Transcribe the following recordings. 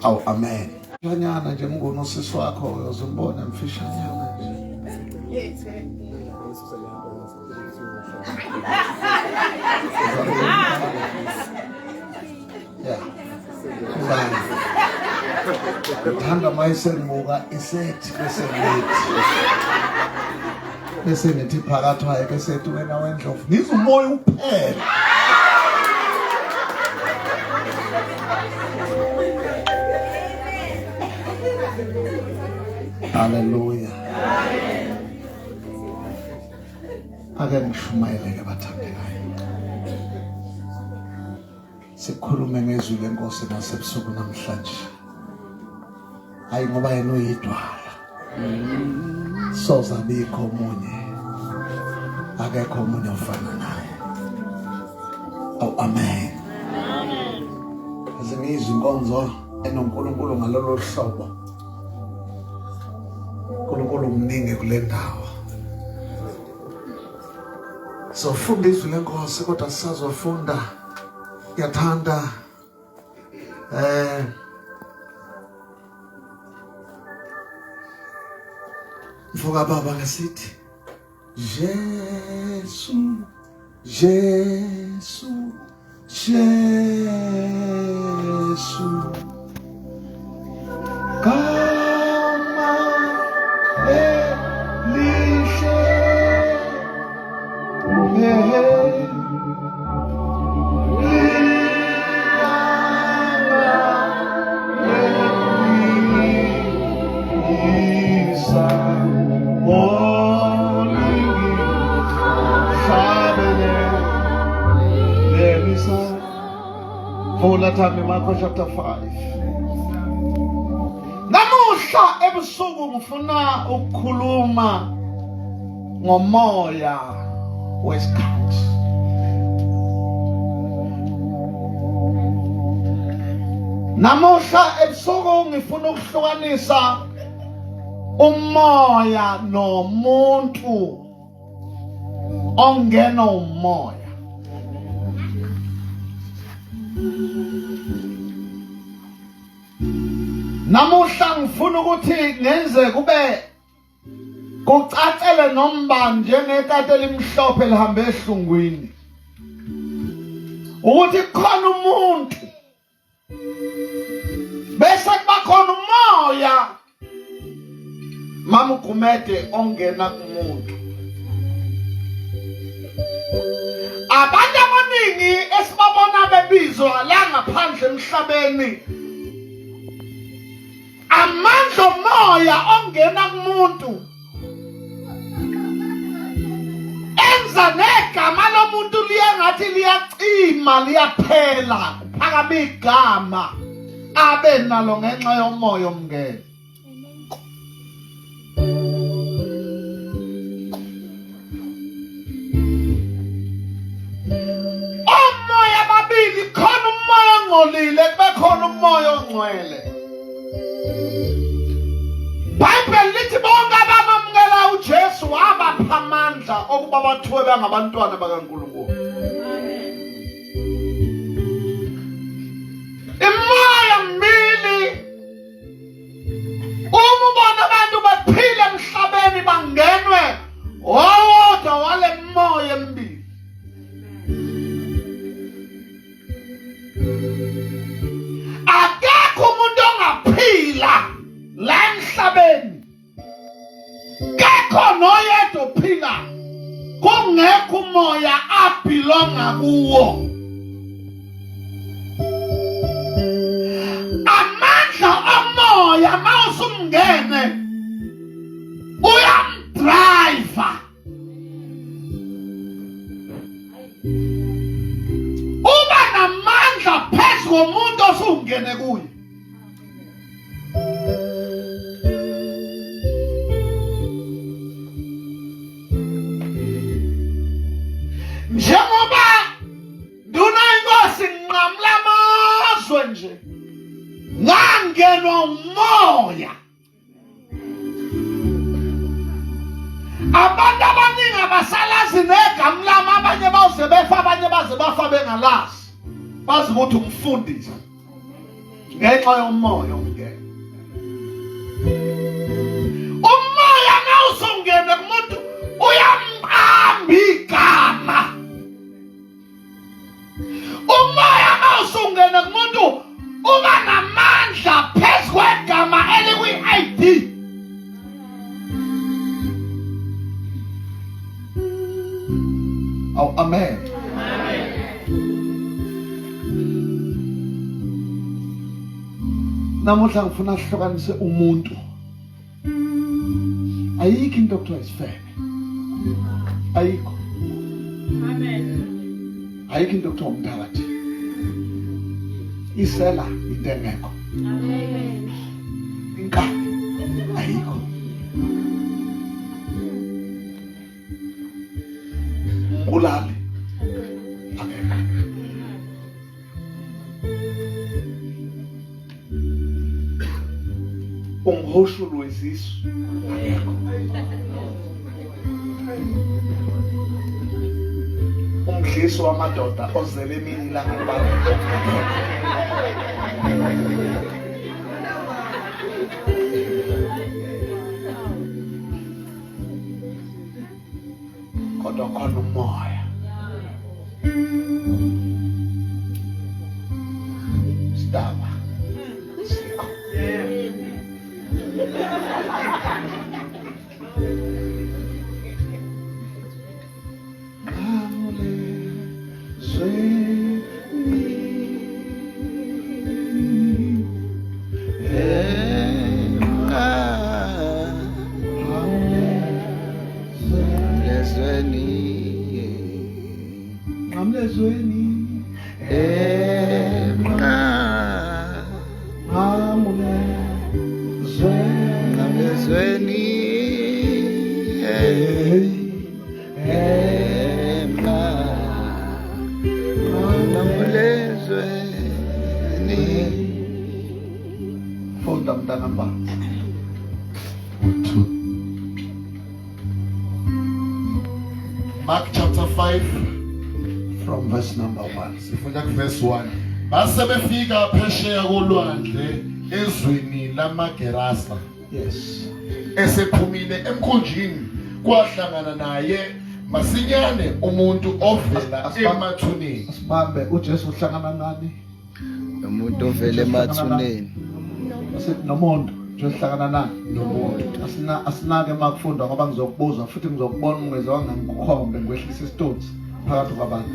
Awu amen. Kanyana nje mnguni sisi wakho uyozimbona emfishanyana nje. Yeah. Thanda mayisenbuka isethi bese nithi phakathi waye bese ethi wena wendlovu niza umoya uphela. Hallelujah. Ake ngishumayele bathandekayo. Sikhulume ngezwi lenkosi nasebusuku namhlanje. Hayi ngoba yena uyidwala. Soza bikho omunye. Akekho omunye ofana naye. Oh amen. Azimizwe inkonzo enoNkulunkulu ngalolu hlobo. uNkulunkulu mningi kule ndawo. Sofunda izwi lenkosi kodwa sisazofunda yathanda mvuka baba ngesithi Jesu Jesu Jesu kama elishe Marko chapter 5. Namuhla ebusuku ngifuna ukukhuluma ngomoya wesikhathi. Namuhla ebusuku ngifuna ukuhlukanisa umoya nomuntu ongena umoya. Namuhla ngifuna ukuthi ngenze kube kucacele nombani njengekati elimhlophe lihambe ehlungwini. Ukuthi khona umuntu bese kuba khona umoya mama uGumede ongena kumuntu. Abantu abaningi esibabona bebizwa la ngaphandle emhlabeni amandla omoya ongena kumuntu enza negama lomuntu liyangathi liyacima liyaphela kuphakama igama abe nalo ngenxa yomoya omngene. Omoya babili, khona umoya ongcolile kube khona umoya ongcwele. Bible lithi bonke abamamukela uJesu wabapha amandla okuba bathiwe bangabantwana bakaNkulunkulu. Imoya mbili uma ubona abantu baphila emhlabeni bangenwe owodwa wale moya mbili. Akekho umuntu ongaphila la emhlabeni kekho noyedwa ophila kungekho umoya abhilonga kuwo. Amandla omoya mawusumngene uyamdrive. Uba namandla phezu komuntu osungene kuye. Njengoba nduna inkosi nqamla amazwe nje ngangenwa umoya. Abantu abaningi abasalazi negama lami, abanye bawuze befa abanye baze bafa bengalazi. Bazi ukuthi umfundisi ngenxa yomoya omngene. Umoya nawusongena kumuntu uyamqamba igama. Umoya nawusongena kumuntu uba namandla phezu kwegama elikwi-ID. Oh, amen. Namuhla ngifuna sihlukanise umuntu. Ayikho into okuthiwa isifebe. Ayikho. Amen. Ayikho into okuthiwa umphakathi. Isela into engekho. Amen. Inkabi ayikho. Ulale. Amen. Umhoshulo wesisu. Umdliso wamadoda ozele emini ilanga libala. Kodwa khona umoya. Staba. Sikho. Mark chapter 5 from verse number 1. Sifuna verse 1. Base befika phesheya kolwandle ezweni lamaGerasa. Yes. Esephumile emkhunjini kwahlangana naye masinyane umuntu ovela emathuneni. Asibambe uJesu uhlangana nani? Umuntu ovela emathuneni. Asithi nomuntu Jesu uhlangana nani? Nomuntu. Asinake makufunda ngoba ngizokubuza futhi ngizokubona ungezwa ngikukhombe ngikwehlisa isithunzi phakathi kwabantu.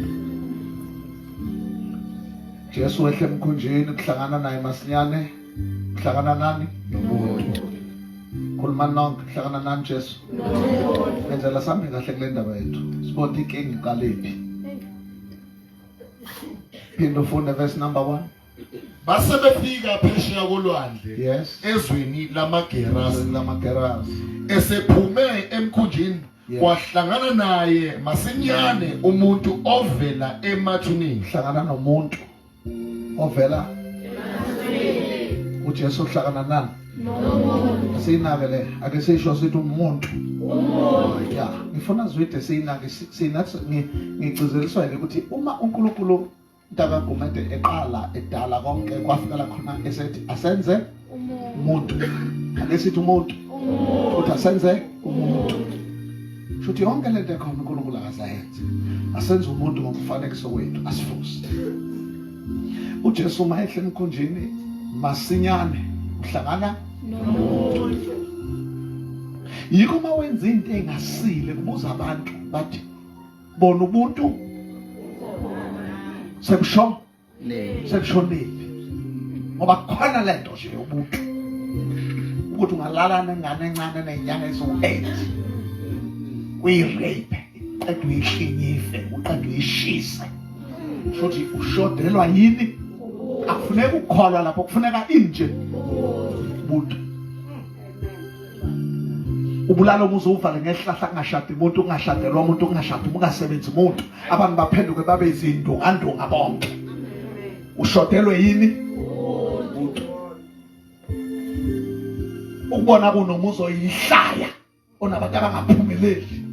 Jesu wehle emkhunjini kuhlangana naye masinyane. Kuhlangana nani? Nomuntu. Khuluma nonke kuhlangana nani Jesu? Nomuntu. Ngenzela sambe kahle kule ndaba yethu. Sibona inkinga iqalephi. Phinda ufune verse number 1. Base befika phesheya kolwandle. Yes. Ezweni lamaGerasa. Esephume emkhunjini kwahlangana naye masinyane umuntu ovela emathuneni. Hlangana nomuntu ovela emathuneni. uJesu uhlangana nani? Nomuntu. Sinakele ake sisho sithi umuntu. Umuntu. Ya, ngifuna zwide sinake sinathi ngigcizeliswa ukuthi uma uNkulunkulu Ntakagumente eqala edala konke kwafikela khona esethi asenze umuntu. Ake sithi umuntu. Uthi asenze umuntu. Shuthi yonke lento ekhona uNkulunkulu akasayenze. Asenze umuntu ngomfanekiso wethu asifuse. uJesu uma ehle emkhunjini masinyane uhlangana nomuntu. Yikho uma wenza into engasile kubuza abantu bathi bona ubuntu sekushonile ngoba khona lento nje ubuntu ukuthi ungalala nengane encane nenyanga eziwu-8 uyirape uqeda uyihlinyife uqeda uyishise futhi ushodelwa yini akufuneka ukukholwa lapho kufuneka inje ubuntu. Ubulalo ubuzuvale ngehlahla kungashadi umuntu kungashadelwa umuntu kungashadi ungasebenzi umuntu abantu baphenduke babe izindungandunga bonke. Ushodelwe yini? Umuntu. Ukubona kunomuzi oyihlaya onabantu abangaphumeleli.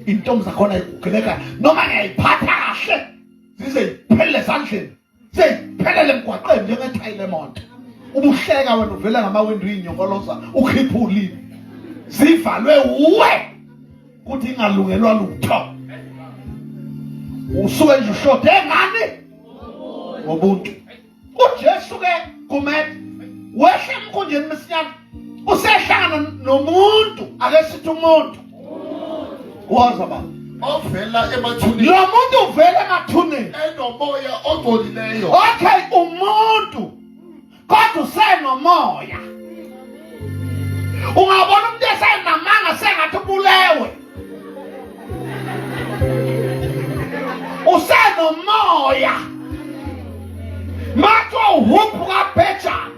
Intombi zakhona ayigugeleka noma ngiyayiphatha kahle zize iphelele ezandleni ziphelele emgwaqeni njengethayile emonto. ubuhleka wena uvela ngamawindi inyongoloza ukhipha ulimi zivalwe uwe kuthi ingalungelwa lutho usuke nje ushode ngani ngomuntu uJesu ke kumele wehle emkhunjeni mesinyana usehlangana nomuntu ake sithi umuntu waza baba ovela emathuneni lo muntu uvela emathuneni enomoya ongcolileyo. okay umuntu kodwa usenomoya ungabona umuntu esenamanga sengathi ubulewe usenomoya matho uhuphu kaphetshana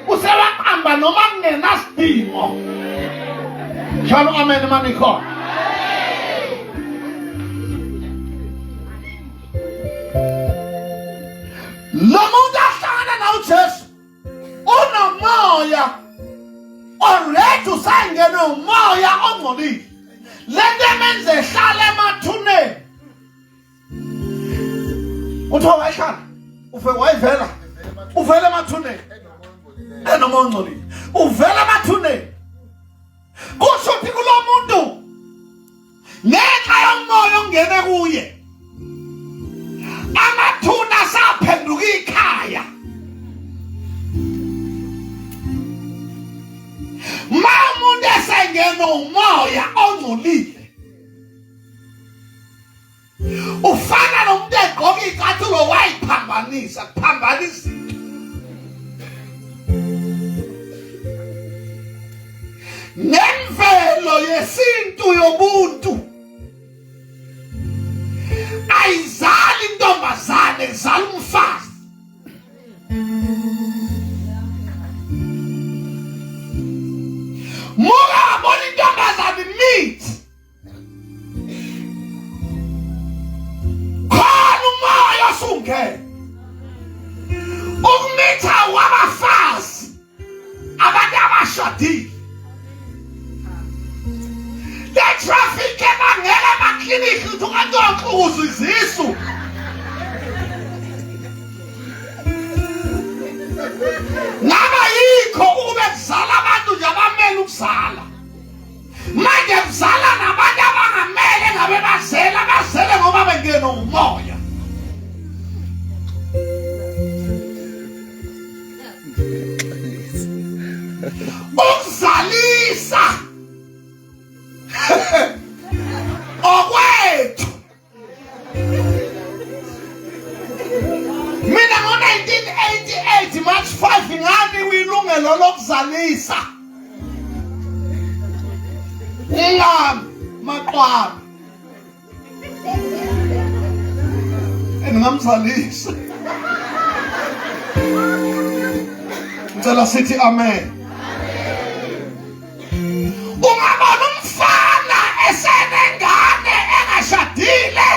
usewaqamba noma kungenasidingo njalo amen manikhona lo muntu ahlangana nawo uJesu unomoya already usangene umoya ongcolile lento emenze ehlala emathuneni uthiwa wayihlala wayivela uvela emathuneni enomoya ongcolile uvela emathuneni kusho ukuthi kulo muntu ngenxa yomoya ongene kuye amathuna asaphenduka ikhaya umuntu esengena umoya ongcolile ufana nomuntu egqoka icathulo wayiphambanisa kuphambanisa nemvelo yesintu yobuntu ayizali intombazane izala umfazi muka wabona intombazane mithi khona umoya osungene ukumitha wabafazi abantu abashadile le traffic ebangela emaklinikhi ukuthi ungantonkluza izisu ngaba yikho ukube kuzala abantu nje abamele ukuzala manje kuzala nabantu abangamele ngabe bazele ngoba bengena umoya ukuzalisa okwethu mina ngo-1988 March 5 ngani wilungelo lokuzalisa maqwaba engingamzalisa ngicela sithi amen. Ungabona umfana esenengane engashadile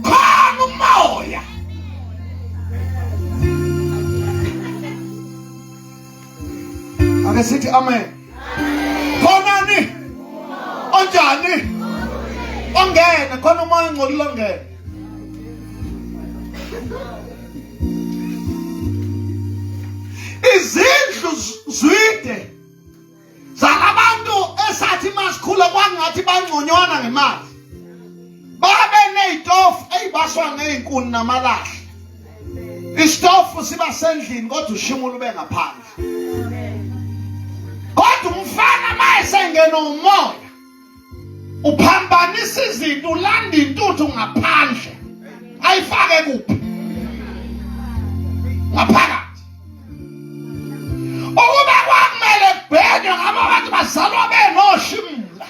khona umoya ake sithi amen. Khonani onjani ongene khona umoya ongcolile ongene izindlu zwide zalabantu esathi masikhula kwangathi bangconywana ngemali babe nezitofu ezibaswa ngeinkuni namalahle isitofu siba sendlini kodwa ushimula ube ngaphandle kodwa umfana mayesengena umoya uphambanisa izinto ulanda intuthu ngaphandle ayifake kuphi ngaphakathi ukuba kwakumele kubhenywe ngabo abantu bazalwa benoshimula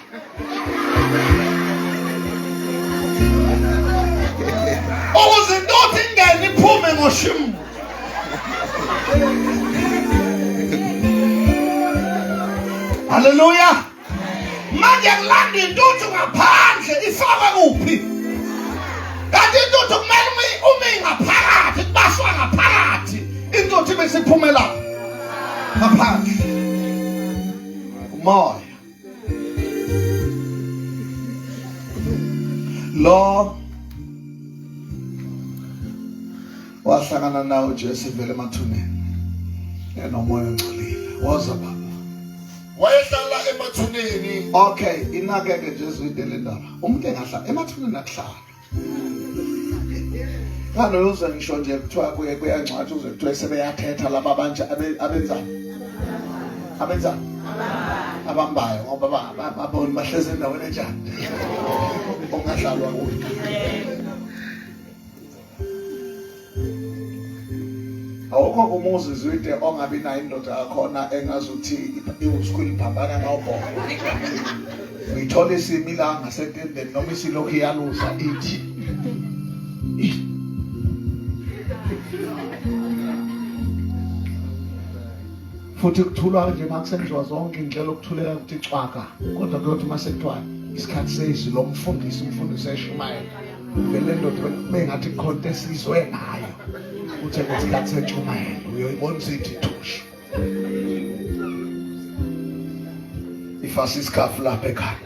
ukuze intuthu ingene iphume ngoshimula haleluya manje kulanda intuthu ngaphandle ifakwe kuphi kanti intuthu kumele umi ngaphakathi kubaswa ngaphakathi intuthu ibisiphumela ngaphandle umoya lo wahlangana nawo Jesu vele emathuneni noMoya ongcolile. Woza baba. wayehlala emathuneni. Okay, inake-ke nje izwide le ndaba. Umuntu engahlala emathuneni akuhlala. Kano uze ngisho nje kuthiwa kuyancwadi uze kuthiwa sebeyathetha laba abanje abenzani? Abenzani? Abambayo ngoba babona bahlezi endaweni enjani. Ongahlalwa kuyo. Awukho umuzi izwide ongabi nayo indoda yakhona engazuthi iwusikhulu iphambana ngawubona. Uyithola isimila ngasetendeni noma isilokhu iyaluza ithi. Futhi kuthulwa nje makusenziwa zonke indlela okuthuleka ukuthi cwaka. Kodwa kuyothi masekuthiwa isikhathi sezwi lo umfundisi eshumayela. Vele ndoda bengathi khonto esizwe ngayo. Uthe ngesikhathi setshumayela uyoyibona sithi thushi. Ifasi isikhafu lapha ekhaya.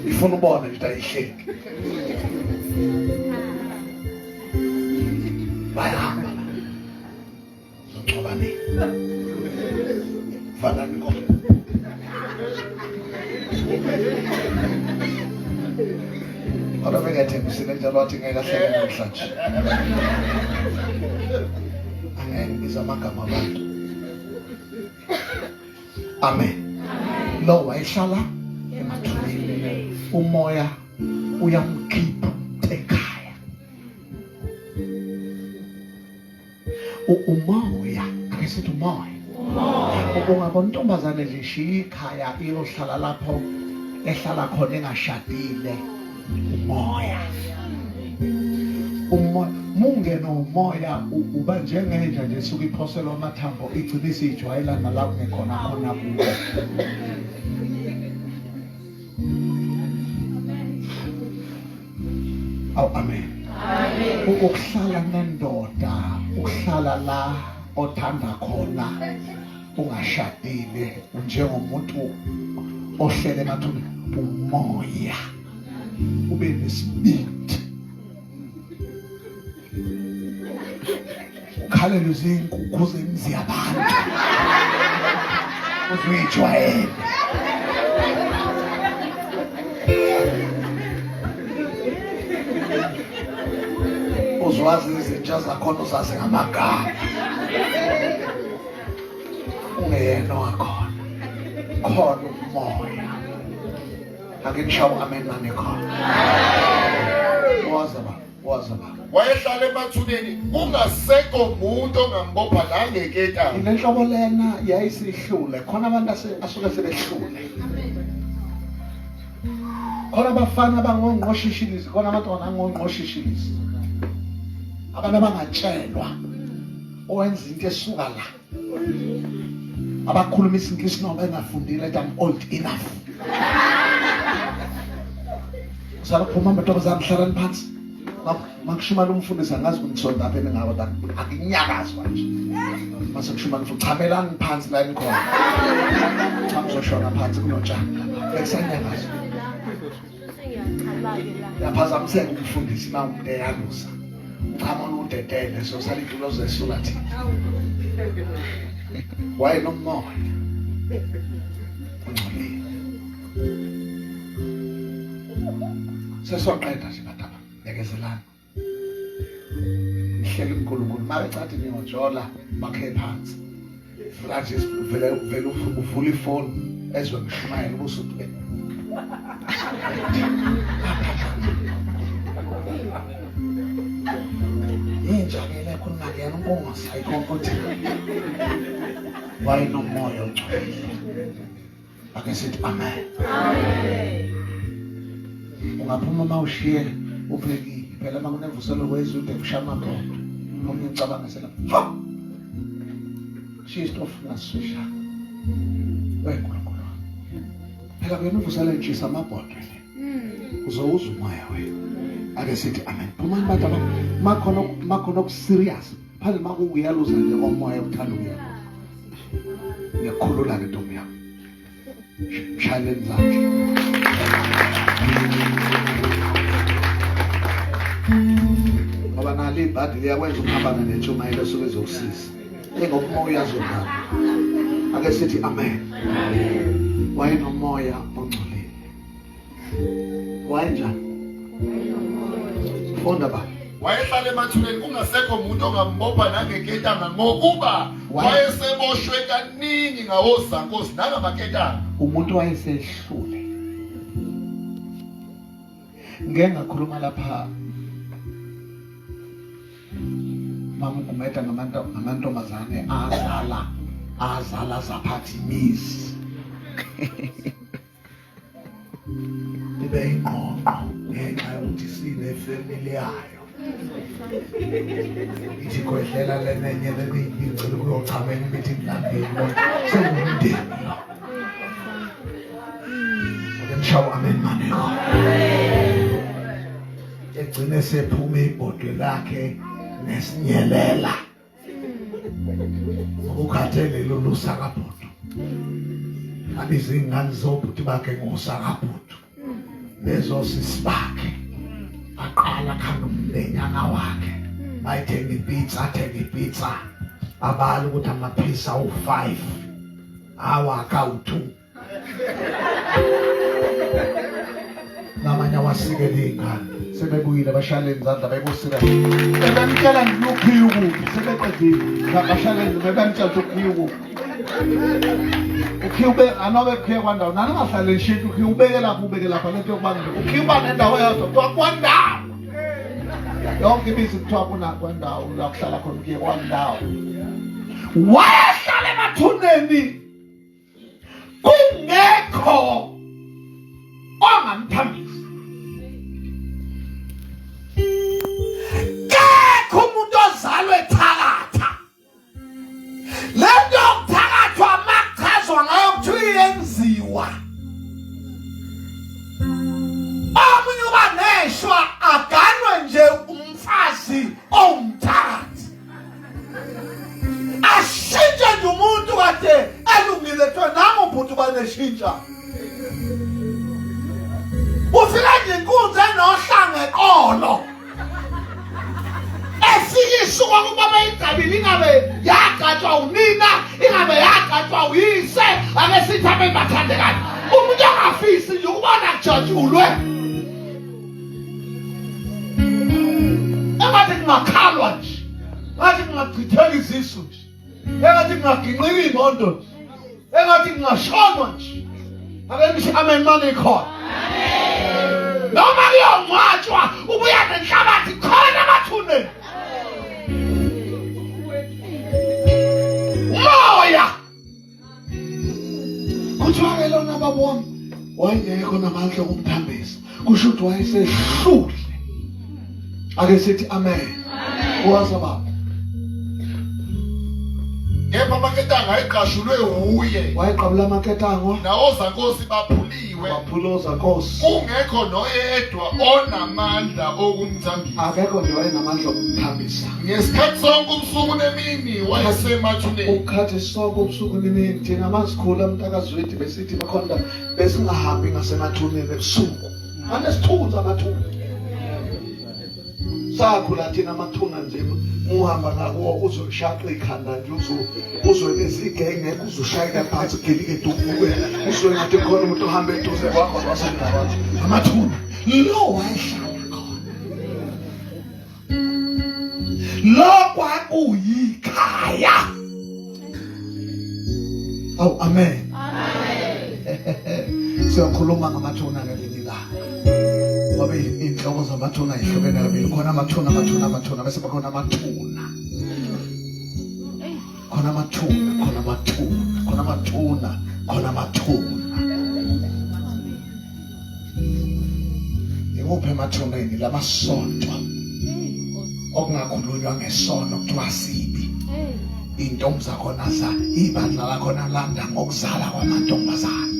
Ifuna ubona nje ayihleki. Bayahamba. Zongcobani. Fana niko. Ora bengathembisile njalo wathi ngeke ahleke namhlanje. Angeke ngibiza amagama abantu. Amen. Lo wayehlala emathuneni. Umoya uyamkhipha ekhaya. Umoya, ake sithi umoya. Ungabona intombazane nje ishiya ikhaya iyohlala lapho ehlala khona engashadile. Umoya. Mungene umoya uba njengenja nje suka iphoselwa amathambo igcina isijwayela nalapho ngekhona khona kubo. Amen. Amen. Ukuhlala nendoda, ukuhlala la othanda khona ungashadile njengomuntu ohlele emathuneni umoya. Ube nesibindi. Ukhalela izinkukhu zemzi yabantu. Uzwijwayele. Uzwazi izinja zakhona uzazi ngamagama. Ungeyena wakhona. Khona umoya. Ake ngishawo amen manje khona. Waza ba. wayehlala emathuneni kungasekho umuntu ongambopha la ngeketani. Inenhlobo lena yayisihlule khona abantu asuke sebehlule. Khona abafana abangongqoshishilisi, khona abantwana abangongqoshishilisi. Abantu abangatshelwa owenza into esuka la. Abakhuluma isiNgisi noma engafundile that I'm old enough. Sabaphuma amantombazane hlalani phansi. Makushimala umfundisi angazi ukungisonda apha eningabo that akinyakazwa nje. Mase kushimala mfundisi chamelani phansi la enikhona. Ngizoshona phansi kunotshani. Besanyakaza. Yaphazamiseka umfundisi na umuntu eyalusa. Uchama udedele so sali itulo zesula thina. Why no more? Ongcolile. Sesoqeda nje bataba. Bekezelana. Ihleli uNkulunkulu mabecathi ngiyojola bakhe phansi. Flash vele uvula ifoni ezwe ngishumayela ubusuku. Yinjabele khona ngiyena uMpungose ayikhonkothe. Why no more ongcolile? Ake sithi amen. Amen. Ungaphuma mawushiye upheki phela makunevuselo wezwe ude kushama amabhodo. Noma ngicabanga sela. Shistofuna sisha. Wenkulunkulu. Phela kuyonivusela njisa amabhodo. Uzowuza umoya wena. Ake sithi amen. Phuma abantu makhona okuserious. Phela makuyaluza nje omoya uthanda ukuya. Ngiyakhulula ke ntombi yami. Challenge zakhe. Ngoba ngoba nalo ibhadi liyakwenza ukuhambana nentshumayelo esuke ezokusiza ngokumoya azodala. Ake sithi amen. Wayenomoya ongcolile. Wayenjani? Funda ba. Wayehlala emathuneni kungasekho umuntu ongambopha nangeketanga ngokuba wayeseboshwe kaningi ngawozankosi nangamaketanga. Umuntu wayesehlule. Ngeke ngakhuluma lapha mamugumeda ngamantombazane azala zaphathi imizi. Ibe ingqoqo ngenxa yokuthi sinefamily yayo. Ithi khwehlela lenenye ngicela ukuyochamela imithi ngilambile sengumndeni. Ngishawo amen maneko. Egcine sephuma ibhodwe lakhe nesinyelela. Ukukhathele lo lusakabhudu. Abize ingane zobhuti bakhe ngosakabhudu. Lezo sisibakhe. Aqala khanda umlenyana wakhe. Bayithenga ipizza. Abala ukuthi amaphisa u5. Awaka u2. Namanya wasikele ingane. Sebebuyile bashaleni izandla bayibusika. Sebemtshela ngiyukhiya ukuphi sebeqedile. Ngabashaleni bebemtshela ukukhiya ukuphi. Ukhiye anobe ukhiye kwandawo nani ngahlale shit ukhiye ubeke lapha lento yokubanga ukhiye ba nendawo yodwa kwandawo. Yonke ibizi kuthiwa kuna kwandawo la kuhlala khona ukhiye kwandawo. Wayehlala emathuneni kungekho ongamthambisa. Kekho umuntu ozalwe thakatha. Lento yokuthakathwa makuchazwa ngayo kuthiwa yenziwa. Omunye uba neshwa aganwe nje umfazi ongumthakathi. Ashintshe nje umuntu kade elungile kuthiwa nangu ubhuti baneshintsha. Ufika nje inkunzi enohlanga eqolo. Esikisho kwakuba bayigcabile ingabe yagatshwa unina, ingabe yagatshwa uyise, ake sithi abebathandekana. Umuntu angafisi nje ukubona kujatshulwe. Engathi kungakhalwa nje. Engathi kungachitheka izisu nje. Engathi kungaginqika imondo nje. Engathi kungashonwa nje. Ake ngisho amen manje khona. Noma kuyongcwatshwa ubuya nenhlabathi khona emathuneni. Umoya kuthiwa ke lona babona wayengekho namandla okumthambisa kusho ukuthi wayesehlule. Ake sithi amen. Waza baba. Kepha amaketanga ayiqashulwe uye. Wayeqabula amaketanga Nawozankosi baphuliwe. waphuloza Nkosi. Kungekho noyedwa onamandla okumthambisa. Akekho nje wayenamandla okumthambisa. Ngesikhathi sonke ubusuku nemini wayesemathuneni. Ukhathi sonke ubusuku nemini thina masikhula umntakazwethu besithi bakhonda besingahambi ngasemathuneni ebusuku. Anesithunzi amathuna. Sakhula thina amathuna nje muhamba ngakuwo uzoshaqha ikhanda nje uzolezigenge uzoshayela phansi gelike dubuke uzwe ngathi khona umuntu ohamba eduze kwakho wasendawo amathuna lo wayehlala khona lo kwakuyikhaya. Awu amen. Siyakhuluma ngamathuna ngelinila. Ngoba inhloko zamathuna ihlobene kabili. Khona amathuna bese bakhona amathuna. Khona amathuna. Ikuphi emathuneni lamasonto okungakhulunywa ngesono kuthiwa sibi. Intombi zakhona ibandla lakhona landa ngokuzala kwamantombazane.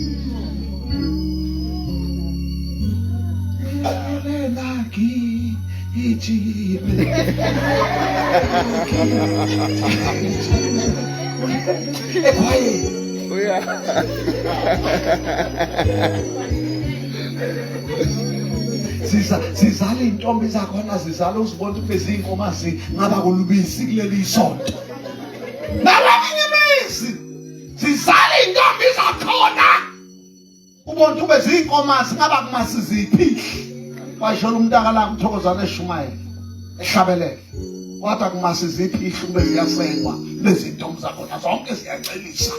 Laki ichile. Quiet. Oh yeah. Sizala intombi zakhona zizala uzibona ukuthi bezinkomazi ngaba kulubisi kuleli sonto. Nabanye imizi sizala intombi zakhona ubona ukuthi bezinkomazi ngaba kumasi ziphihli. Washola umntaka la Mthokozane eShumayela ehlabelele. Wathi kumasi ziphihli kube ziyasengwa lezi ntombi zakhona zonke ziyacelisa.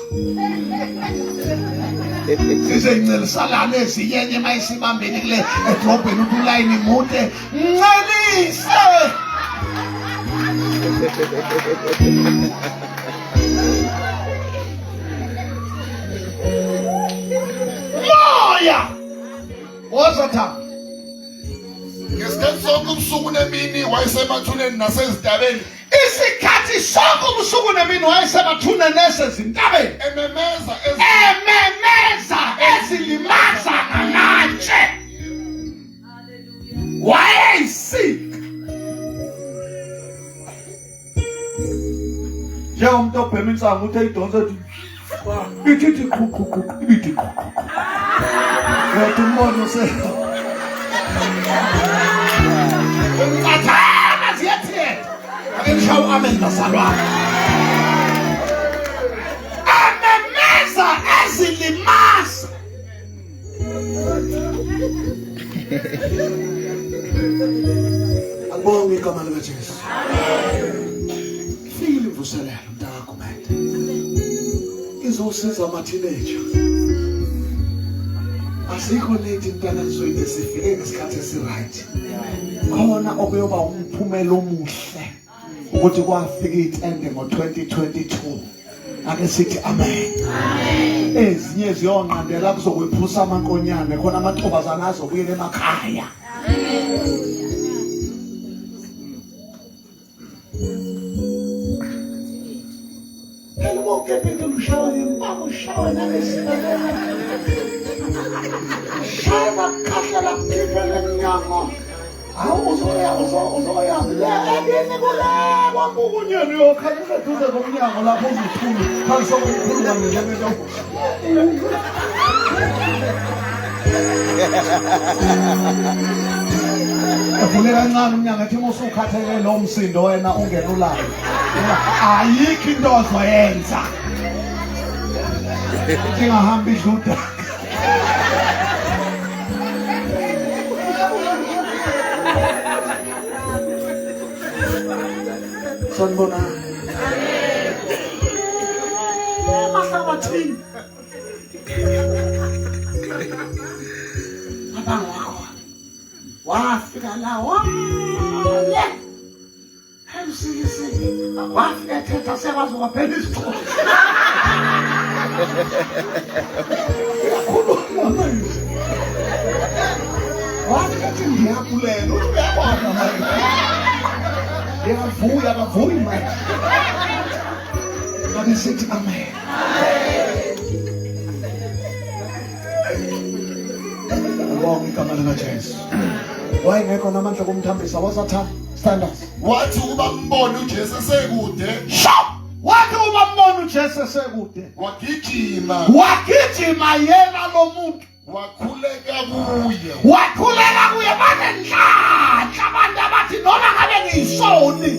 Sizencelisana ezinyenye mayisimambeni kule edrobheni ukuthi ulayini mude ncelise. Moya wozatha ngesikhathi sonke ubusuku nemini wayesemathuneni nasezindabeni. Isikhathi sonke ubusuku nemini wayesemathuneni nasezintabeni. Ememeza Ezilimaza ngamatshe. Wayeyisika. Njengomuntu obhema insango uthe idonsa ithi ibithi kodwa umbona Uncathana ziyathetha. Ake ngishawo amen basalwana. Amemeza ezilimaza. Abonge igama likaJesu. File imvuselelo mntaka manje. Izosiza ama-teenagers. Asikho late intana zoyithe sifike ngesikhathi esiright. Khona okuyoba umphumela omuhle ukuthi kwafika ithende ngo-2022. Ake sithi amen. Ezinye ziyonqandela kuzokwephusa amankonyane khona amantombazana azobuyela emakhaya. Bonke phela umshawe impamo ushawe nalesinelele. Shaya kahlala kukhipele emnyango. Hawu uzoya. Yini kule wambukunyeni yokhalela duze komnyango lapho uziphula. Phansi sokukhuluma njengezo. Uvule kancane umnyango ethi usukhathele lo msindo wena ungena ulayo. Ayikho into ozoyenza. Ngingahamba idluda. Sanibona. Mahlabathini. Abang wakho. Wafika la wale. Hemsikisi. Wafika thetha sekwazi kwaphela isicholo. Yakhuluma manje. Wafika thi ngiyabulela uyabona manje. Yavuya kavuyi manje. Ake sithi amen. Abonge igama likaJesu. Wayengekho namandla kumthambisa wasathatha standards. Wathi ukuba mbone uJesu sekude. Wathi uma mbona uJesu esekude. Wagijima yena lo muntu. Wakhuleka kuye banenhlanhla abantu abathi noma ngabe ngiyisoni.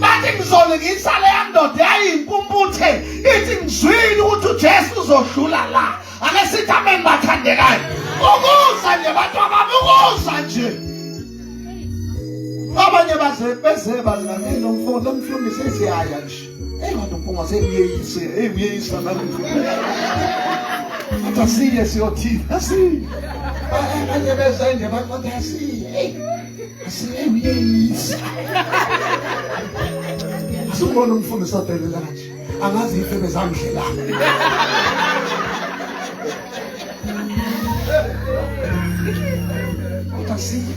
Bathi ngizole ngisale yandoda yayimpumputhe. Ithi ngizwile ukuthi uJesu uzodlula la. Ake sithi amen bathandekayo. Ukuza nje bantu ababukuza nje. Abanye beze bazingane lo mfundisi esiyaya nje. Bantu Mpungose uyeyisa nami. Athi siye siyothina si. Abanye beze nje bathi asiye. Asiye uyeyisa. Sibona umfundisi odelela kanje. Angazi ife bezamdlela. Asiye.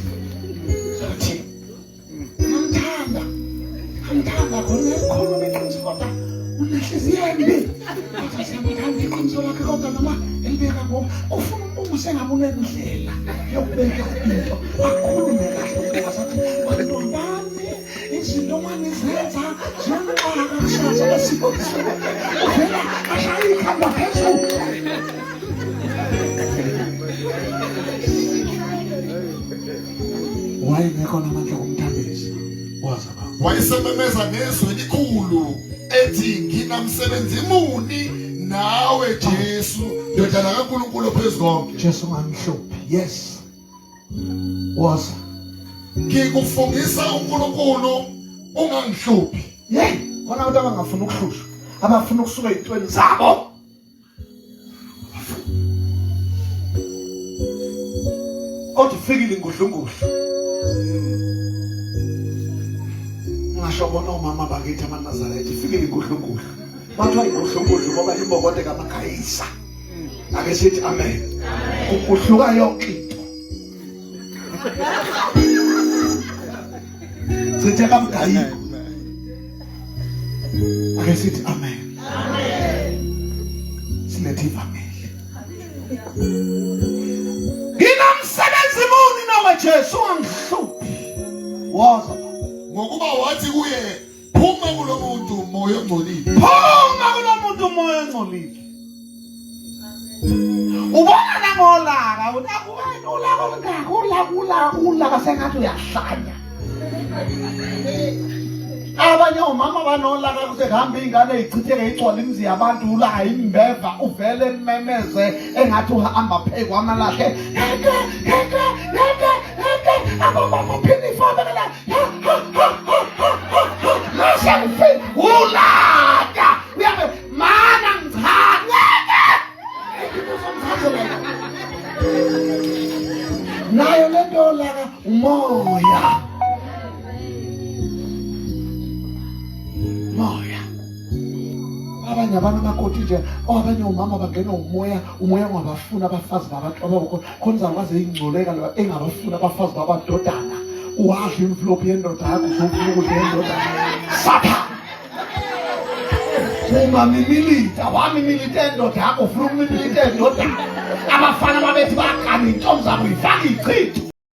Sathi Ngithanda khona ikhona iqiniso kodwa unehliziyo embi. Ngithanda iqiniso lakhe kodwa noma elibeka ngoba ufuna Mpungose engabona indlela yokubeka into. Akhulume kahle ngasathi bantwana izinto manje zenza zonqaka kusasa lesipho. Uvela ashaya ikhanda phezulu. wayengekho namandla okumthambisa waza ba wayesememeza ngezwi elikhulu ethi nginamsebenzi muni nawe Jesu ndodana kaNkulunkulu ophezukonke. Jesu ngamhluphi. Yes, waza ngikufungisa uNkulunkulu ungangihluphi. Yey, bona abantu abangafuna ukuhlushwa, abafuna ukusuka ezintweni zabo. Kodwa fikile ngudlunguhlu. Ngasho bona umama bakithi amaNazaretha fikile ngudlunguhlu. Bathiwa ngudlunguhlu ngoba imbokodo kaMakhayisa. Ake sithi amen. Ukuhluka yonke into. Sithi kamgayiko. Ake sithi amen. Silethe ivangeli. Nginamsebenzi muni nawe Jesu ungihluphi. Waza Ngokuba wathi kuye phuma kulo muntu umoya ongcolile. phuma kulo muntu umoya ongcolile. Ubona nangolaka unakuwena ulaka sengathi uyahlanya. Abanye omama banolaka kusehamba ingane ezichitheke igcwala imizi yabantu ula imbeva uvele ememeze engathi uhamba phezu kwamalahle. Abamama phini fana la. Masafi ulaka. Uyabe mana ngithanga. Nayo lento laka umoya. Moya. Abanye abantu bakoti nje, abanye omama bangena umoya ngabafuna abafazi babantu ababukho khona kwaze ingcoleka la engabafuna abafazi babadodana. Uwadla imflophi yendoda yakho ufuna ukudla yendoda. Sapha. Uma mimilita, wami milita yendoda yakho ufuna ukumilita yendoda. Abafana babethi bakani intombi zabo ifaka ichitho.